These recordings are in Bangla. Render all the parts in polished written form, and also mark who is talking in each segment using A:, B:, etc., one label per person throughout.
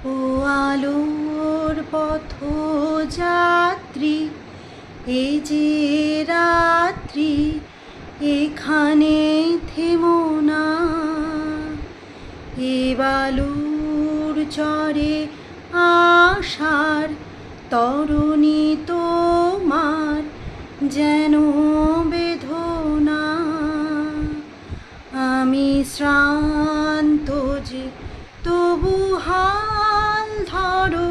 A: ও আলোর পথযাত্রী, এই যে রাত্রি, এখানে থেমো না। এ বালুর চরে আশার তরুণী তোমার যেন বেদনা। আমি শ্রান্ত যে তবু হাল ধরো,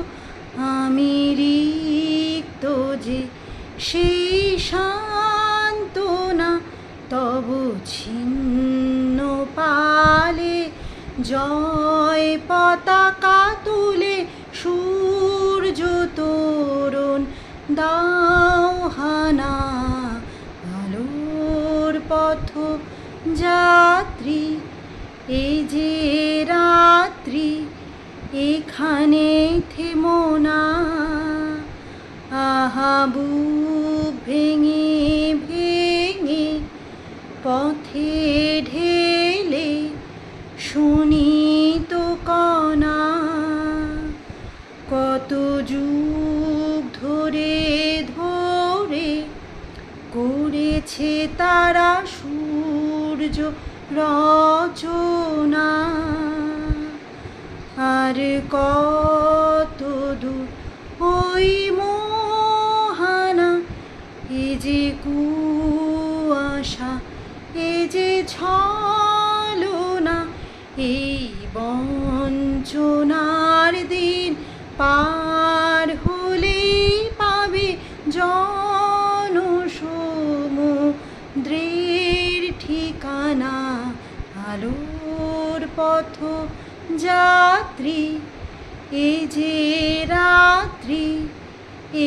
A: আমি রিক্ত যে সেই সান্ত্বনা। তবু ছিন্ন পালে জয় পতাকা তুলে সূর্য তোরণ দাও হানা। আলোর পথ যাত্রী, এই যে রাত্রি, এখানে থেমো না। আহা বুক ভেঙে ভেঙে পথে ঢেলে শুনি তো কণা। কত যুগ ধরে ধরে করেছে তারা সূর্য রচনা। আর কত দূর ওই মোহানা, এ যে কুয়াশা, এ যে ছলনা। এই বঞ্চনার দিন পার হলেই পাবে জনসমুদ্রের ঠিকানা। আলোর পথ যাত্রী, এই যে রাত্রি,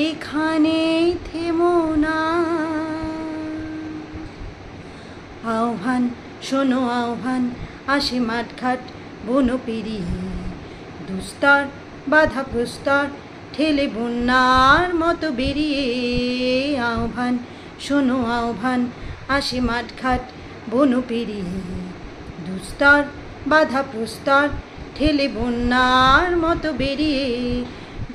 A: এখানে থেমো না। আহ্বান শোনো আহ্বান, আসে মাঠঘাট বন পেরিয়ে। দুস্তর বাধা প্রস্তর ঠেলে বন্যার মতো বেরিয়ে। আহ্বান শোনো আহ্বান, আসে মাঠঘাট বন পেরিয়ে। দুস্তর বাধা প্রস্তর ঠেলে বন্যার মতো বেরিয়ে।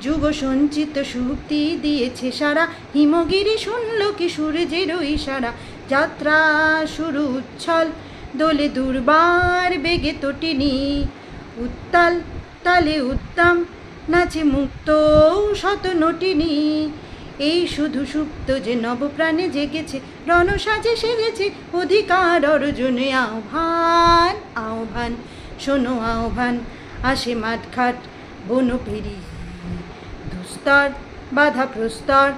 A: যুগ সঞ্চিত শক্তি দিয়েছে সারা, হিমগিরি শুনল কি সূর্যের ইশারা। যাত্রা শুরু উচ্ছল দোলে দুর্বার বেগে তটিনী। উত্তাল তালে উদ্দাম নাচে মুক্ত শত নটিনী। এই শুধু সুপ্ত যে নবপ্রাণে জেগেছে, রণসাজে সেজেছে অধিকার অর্জনে। আহ্বান আহ্বান শোনো আহ্বান, আসে মাঠঘাট বন পেরিয়ে। দুস্তর বাধা প্রস্তর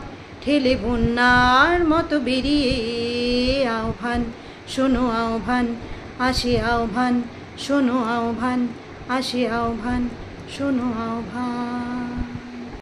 A: ঠেলে বন্যার মতো বেরিয়ে। আহ্বান শোনো আহ্বান, আসে আহ্বান শোনো আহ্বান, আসে আহ্বান শোনো আহ্বান।